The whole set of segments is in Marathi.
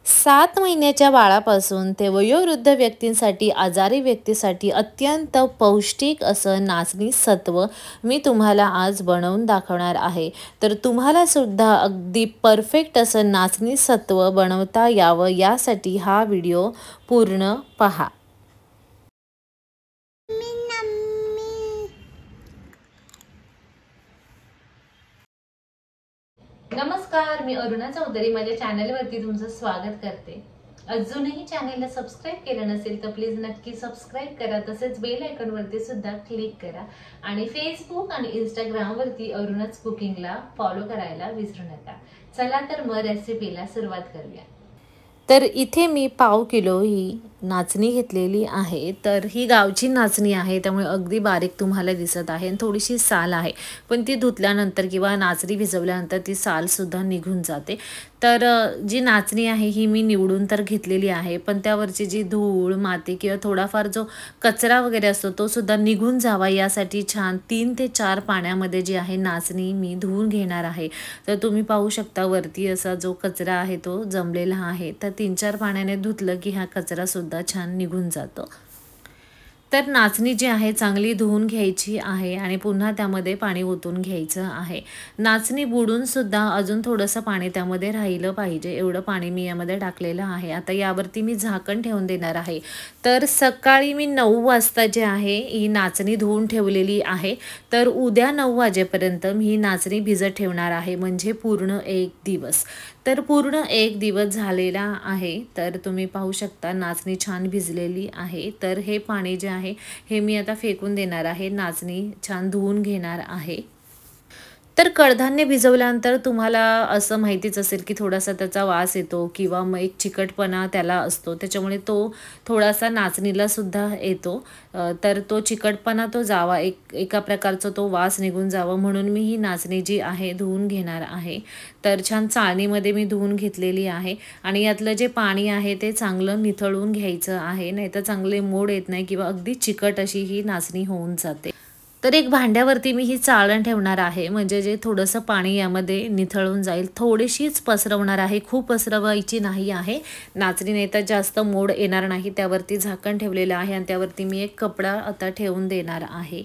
7 महिन्याच्या बाळापासून ते वयोवृद्ध व्यक्तींसाठी, आजारी व्यक्तीसाठी अत्यंत पौष्टिक असं नाचणी सत्व मी तुम्हाला आज बनवून दाखवणार आहे. तर तुम्हाला सुद्धा अगदी परफेक्ट असं नाचणी सत्व बनवता यावं यासाठी हा व्हिडिओ पूर्ण पहा. नमस्कार, मी अरुणा चौधरी माझ्या चॅनलवरती तुमचं स्वागत करते. अजूनही चॅनलला सबस्क्राईब केलं नसेल तर प्लीज नक्की सबस्क्राईब करा. तसेच बेल आयकॉनवरती सुद्धा क्लिक करा आणि फेसबुक आणि इंस्टाग्रामवरती अरुणाच कुकिंगला फॉलो करायला विसरू नका. चला तर मग रेसिपीला सुरुवात करूया. तर इथे मी पाव किलो ही नाचणी घेतलेली आहे. तर ही गावची नाचणी आहे, त्यामुळे अगदी बारीक तुम्हाला दिसत आहे आणि थोडीशी साल आहे, पण ती धुतल्यानंतर किंवा नाचणी भिजवल्यानंतर ती सालसुद्धा निघून जाते. तर जी नाचणी आहे ही मी निवडून तर घेतलेली आहे, पण त्यावरची जी धूळ माती किंवा थोडाफार जो कचरा वगैरे असतो तो सुद्धा निघून जावा यासाठी छान 3 ते 4 पाण्यामध्ये जी आहे नाचणी मी धुवून घेणार आहे. तर तुम्ही पाहू शकता वरती असा जो कचरा आहे तो जमलेला आहे. तर 3-4 पाण्याने धुतलं की हा कचरासुद्धा छान निघून जातो. तर नाचणी जी आहे चांगली धुवून घ्यायची आहे आणि पुन्हा त्यामध्ये पाणी ओतून घ्यायचं आहे. नाचणी बुडून सुद्धा अजून थोडंसं पाणी त्यामध्ये राहिलं पाहिजे, एवढं पाणी मी यामध्ये टाकलेलं आहे. आता यावरती मी झाकण ठेवून देणार आहे. तर सकाळी मी 9 वाजता जे आहे ही नाचणी धुवून ठेवलेली आहे. तर उद्या 9 वाजेपर्यंत मी ही नाचणी भिजत ठेवणार आहे, म्हणजे पूर्ण 1 दिवस. तर पूर्ण 1 दिवस झालेला आहे. तर तुम्ही पाहू शकता नाचणी छान भिजलेली आहे. तर हे पाणी जे आहे हे मी आता फेकून देणार आहे. नाचणी छान धुवून घेणार आहे. तर कडधान्य भिजवल्यानंतर तुम्हाला असं माहितीच असेल की थोडासा त्याचा वास येतो किंवा मग एक चिकटपणा त्याला असतो, त्याच्यामुळे तो थोडासा नाचणीला सुद्धा येतो. तर तो चिकटपणा तो जावा, एका प्रकारचा तो वास निघून जावा म्हणून मी ही नाचणी जी आहे धुवून घेणार आहे. तर छान चाळणीमध्ये मी धुवून घेतलेली आहे आणि यातलं जे पाणी आहे ते चांगलं निथळून घ्यायचं आहे, नाहीतर चांगले मोड येत नाही किंवा अगदी चिकट अशी ही नाचणी होऊन जाते. तर एक भांड्यावरती मी ही चाळण ठेवणार आहे, म्हणजे जे थोडंसं पाणी यामध्ये निथळून जाईल. थोडीशीच पसरवणार आहे, खूप पसरवायची नाही आहे नाचणी, नाही तर जास्त मोड येणार नाही. त्यावरती झाकण ठेवलेलं आहे आणि त्यावरती मी एक कपडा आता ठेवून देणार आहे.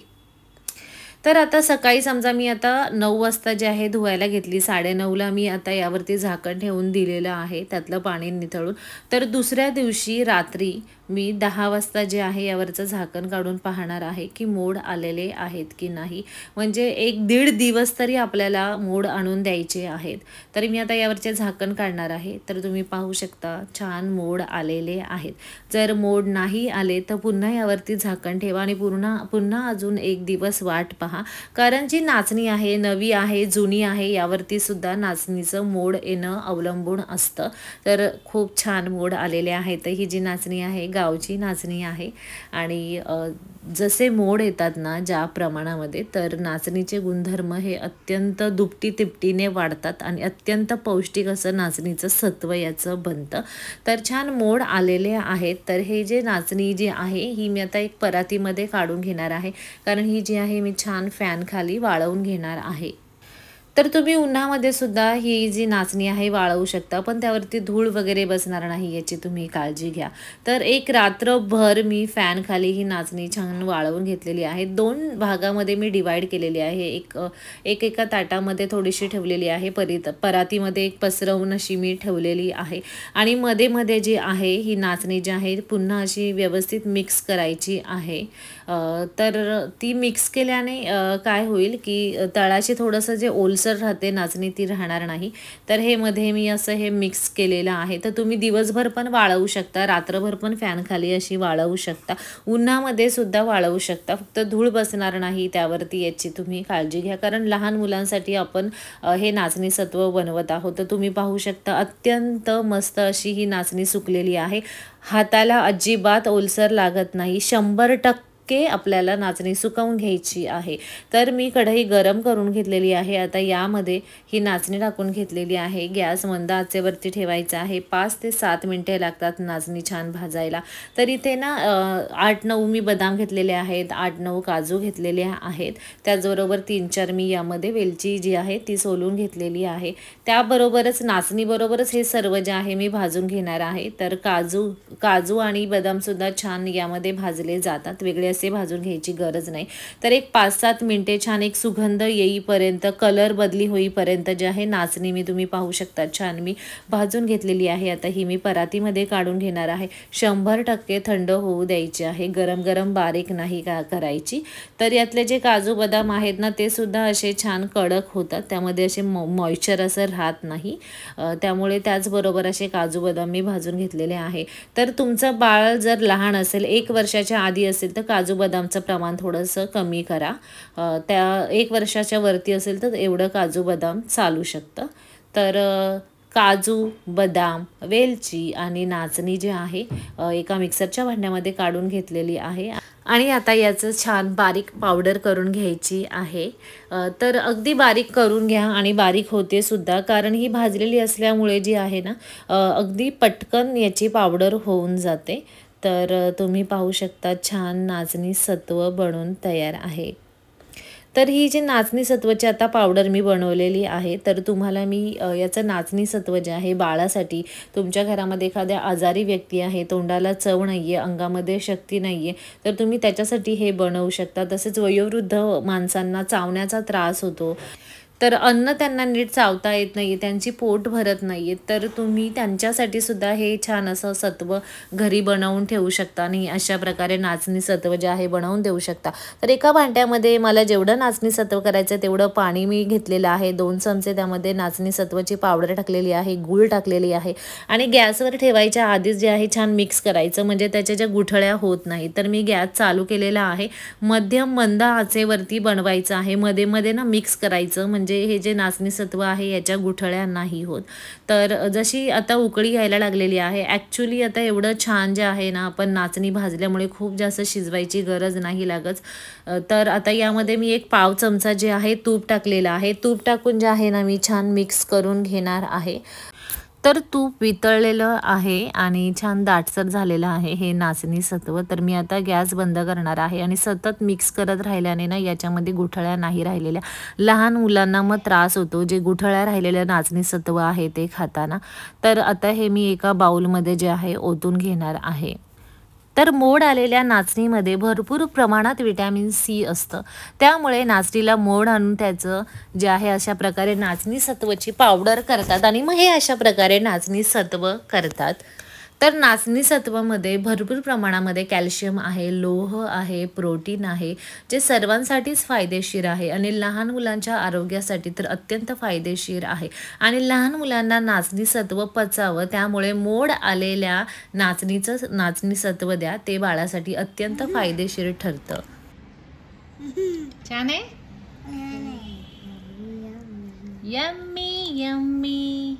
तर आता सकाळी समजा मी आता 9 वाजता जे आहे धुवायला घेतली, 9:30ला मी आता यावरती झाकण ठेवून दिलेलं आहे त्यातलं पाणी निथळून. तर दुसऱ्या दिवशी रात्री मी 10 वाजता जे आहे यावरचं झाकण काढून पाहणार आहे की मोड आलेले आहेत की नाही, म्हणजे 1-1.5 दिवस तरी आपल्याला मोड आणून द्यायचे आहेत. तर मी आता यावरचे झाकण काढणार आहे. तर तुम्ही पाहू शकता छान मोड आलेले आहेत. जर मोड नाही आले तर पुन्हा यावरती झाकण ठेवा आणि पुन्हा अजून 1 दिवस वाट पहा, कारण जी नाचणी आहे नवी आहे जुनी आहे यावरती सुद्धा नाचणीचं मोड येणं अवलंबून असतं. तर खूप छान मोड आलेले आहेत. ही जी नाचणी आहे गावची नाचणी आहे आणि जसे मोड येतात ना ज्या प्रमाणामध्ये, तर नाचणीचे गुणधर्म हे अत्यंत दुपटी तिपटीने वाढतात आणि अत्यंत पौष्टिक असं नाचणीचं सत्व याचं बनतं. तर छान मोड आलेले आहेत. तर हे जे नाचणी जी आहे ही मी आता एक परातीमध्ये काढून घेणार आहे, कारण ही जी आहे मी छान फॅन खाली वाळवून घेणार आहे. तर तुम्ही उन्हामध्ये सुद्धा ही जी नाचणी आहे वाळवू शकता, पण त्यावरती धूळ वगैरे बसणार नाही याची तुम्ही काळजी घ्या. तर एक रात्रभर मी फॅन खाली ही नाचणी छान वाळवून घेतलेली आहे. 2 भागामध्ये मी डिवाईड केलेली आहे. एका ताटामध्ये थोडीशी ठेवलेली आहे, परातीमध्ये एक पसरवून अशी मी ठेवलेली आहे आणि मध्ये मध्ये जी आहे ही नाचणी जी आहे पुन्हा अशी व्यवस्थित मिक्स करायची आहे. तर ती मिक्स केल्याने काय होईल की तळाशी थोडंसं जे ओलसर राहते नाचणी ती राहणार नाही. तर हे मध्ये मी असं हे मिक्स केलेलं आहे. तर तुम्ही दिवसभर पण वाळवू शकता, रात्रभर पण फॅन खाली अशी वाळवू शकता, उन्हामध्ये सुद्धा वाळवू शकता. फक्त धूळ बसणार नाही त्यावरती याची तुम्ही काळजी घ्या, कारण लहान मुलांसाठी आपण हे नाचणी सत्व बनवत आहोत. तर तुम्ही पाहू शकता अत्यंत मस्त अशी ही नाचणी सुकलेली आहे. हाताला अजिबात ओलसर लागत नाही. 100% टक्के आपल्याला नाचणी सुकवून घ्यायची आहे। तर मी कढई गरम करून घेतलेली आहे। आता यामध्ये ही नाचणी टाकून घेतलेली आहे। गॅस मंद आचेवरती ठेवायचा आहे। 5 ते 7 मिनिटे लागतात नाचणी छान भाजायला। तर इथे ना 8-9 मी बदाम घेतलेले आहेत, 8-9 काजू घेतलेले आहेत, त्याचबरोबर 3-4 मी यामध्ये वेलची जी आहे ती सोलून घेतलेली आहे। त्याबरोबरच नाचणीबरोबरच हे सर्व जे आहे मी भाजून घेणार आहे। तर काजू आणि बदाम सुद्धा छान यामध्ये भाजले जातात, वेगळे असे भाजून घ्यायची गरज नाही। तर एक 5-7 मिनिटे छान एक सुगंध येईपर्यंत, कलर बदली होईपर्यंत जे आहे नाचणी मी तुम्ही पाहू शकता छान मी भाजून घेतलेली आहे। आता ही मी परातीमध्ये काढून घेणार आहे। 100% थंड होऊ द्यायची आहे, गरम गरम बारीक नाही करायची। तर यातले जे काजू बदाम आहेत ना ते सुद्धा असे छान कडक होतात, त्यामध्ये असे मॉइश्चर असं राहत नाही, त्यामुळे त्याचबरोबर असे काजू बदाम मी भाजून घेतलेले आहे। तर तुमचं बाळ जर लहान असेल, 1 वर्षाच्या आधी असेल तर काजू बदामचं प्रमाण थोडंसं कमी करा, त्या 1 वर्षाच्या वरती असेल तर एवढं काजू बदाम चालू शकतं। तर काजू, बदाम, वेलची आणि नाचणी जे आहे एका मिक्सरच्या भांड्यामध्ये काढून घेतलेली आहे आणि आता याचं छान बारीक पावडर करून घ्यायची आहे। तर अगदी बारीक करून घ्या आणि बारीक होते सुद्धा, कारण ही भाजलेली असल्यामुळे जी आहे ना अगदी पटकन याची पावडर होऊन जाते। तर तुम्ही पाहू शकता छान नाचणी सत्व बनून तयार आहे। तर ही जी नाचणी सत्वाची आता पावडर मी बनवलेली आहे, तर तुम्हाला मी याचं नाचणी सत्व जे आहे बाळासाठी, तुमच्या घरामध्ये एखाद्या आजारी व्यक्ती आहे, तोंडाला चव नाही आहे, अंगामध्ये शक्ती नाही आहे, तर तुम्ही त्याच्यासाठी हे बनवू शकता। तसेच वयोवृद्ध माणसांना चावण्याचा त्रास होतो, तर अन्न त्यांना नीट चावता येत नाही, त्यांची पोट भरत नाही, तर तुम्ही त्यांच्यासाठी सुद्धा हे छान असं सत्व घरी बनवून ठेवू शकता आणि अशा प्रकारे नाचणी सत्व जे आहे बनवून देऊ शकता। तर एका भांड्यामध्ये मला जेवढं नाचणी सत्व करायचं तेवढं पाणी मी घेतलेलं आहे, 2 चमचे त्यामध्ये नाचणी सत्वाची पावडर टाकलेली आहे, गूळ टाकलेली आहे आणि गॅसवर ठेवायच्या आधीच जे आहे छान मिक्स करायचं, म्हणजे त्याच्या ज्या गुठळ्या होत नाही। तर मी गॅस चालू केलेला आहे, मध्यम मंद आचेवरती बनवायचं आहे, मध्ये मध्ये ना मिक्स करायचं, म्हणजे हे जे नाचणी सत्व आहे याच्या गुठळ्या नाही होत। तर जशी आता उकळी यायला लागलेली आहे, ॲक्च्युली आता एवढं छान जे आहे ना आपण नाचणी भाजल्यामुळे खूप जास्त शिजवायची गरज नाही लागत। तर आता यामध्ये मी 1 पाव चमचा जे आहे तूप टाकलेला आहे, तूप टाकून जे आहे ना मी छान मिक्स करून घेणार आहे। तर तूप वितळलेलं आहे आणि छान दाटसर झालेलं आहे हे नाचणी सत्व। तर मी आता गॅस बंद करणार आहे आणि सतत मिक्स करत राहिल्याने ना याच्यामध्ये गुठळ्या नाही राहिलेल्या, लहान मुलांना मग त्रास होतो जे गुठळ्या राहिलेल्या नाचणी सत्व आहे ते खाताना। तर आता हे मी एका बाउलमध्ये जे आहे ओतून घेणार आहे। तर मोड आलेल्या नाचणीमध्ये भरपूर प्रमाणात व्हिटॅमिन सी असतं, त्यामुळे नाचणीला मोड आणून त्याचं जे आहे अशा प्रकारे नाचणी सत्वाची पावडर करतात आणि मग हे अशा प्रकारे नाचणी सत्व करतात। तर नाचणी सत्वामध्ये भरपूर प्रमाणामध्ये कॅल्शियम आहे, लोह आहे, प्रोटीन आहे, जे सर्वांसाठीच फायदेशीर आहे आणि लहान मुलांच्या आरोग्यासाठी तर अत्यंत फायदेशीर आहे आणि लहान मुलांना नाचणी सत्व पचावं, त्यामुळे मोड आलेल्या नाचणी सत्व द्या, ते बाळासाठी अत्यंत फायदेशीर ठरतं। छान आहे, यम्मी यम्मी।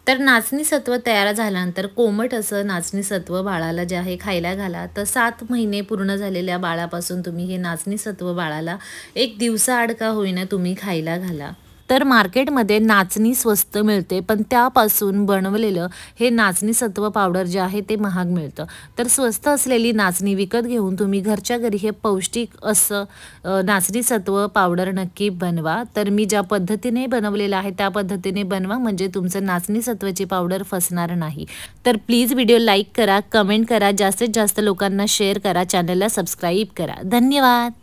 तर नाचणी सत्व तयार झाल्यानंतर कोमट असं नाचणी सत्व बाळाला जे आहे खायला घाला। तर 7 महिने पूर्ण झालेल्या बाळापासून तुम्ही हे नाचणी सत्व बाळाला 1 दिवसाआड का होईना तुम्ही खायला घाला। तर मार्केटमध्ये नाचणी स्वस्त मिळते, पण त्यापासून बनवलेलं हे नाचणी सत्व पावडर जे आहे ते महाग मिळतं। तर स्वस्त असलेली नाचणी विकत घेऊन तुम्ही घरच्या घरी हे पौष्टिक असं नाचणी सत्व पावडर नक्की बनवा। तर मी ज्या पद्धतीने बनवलेलं आहे त्या पद्धतीने बनवा, म्हणजे तुमचं नाचणी सत्वाची पावडर फसणार नाही। तर प्लीज व्हिडिओ लाईक करा, कमेंट करा, जास्तीत जास्त लोकांना शेअर करा, चॅनलला सबस्क्राईब करा। धन्यवाद।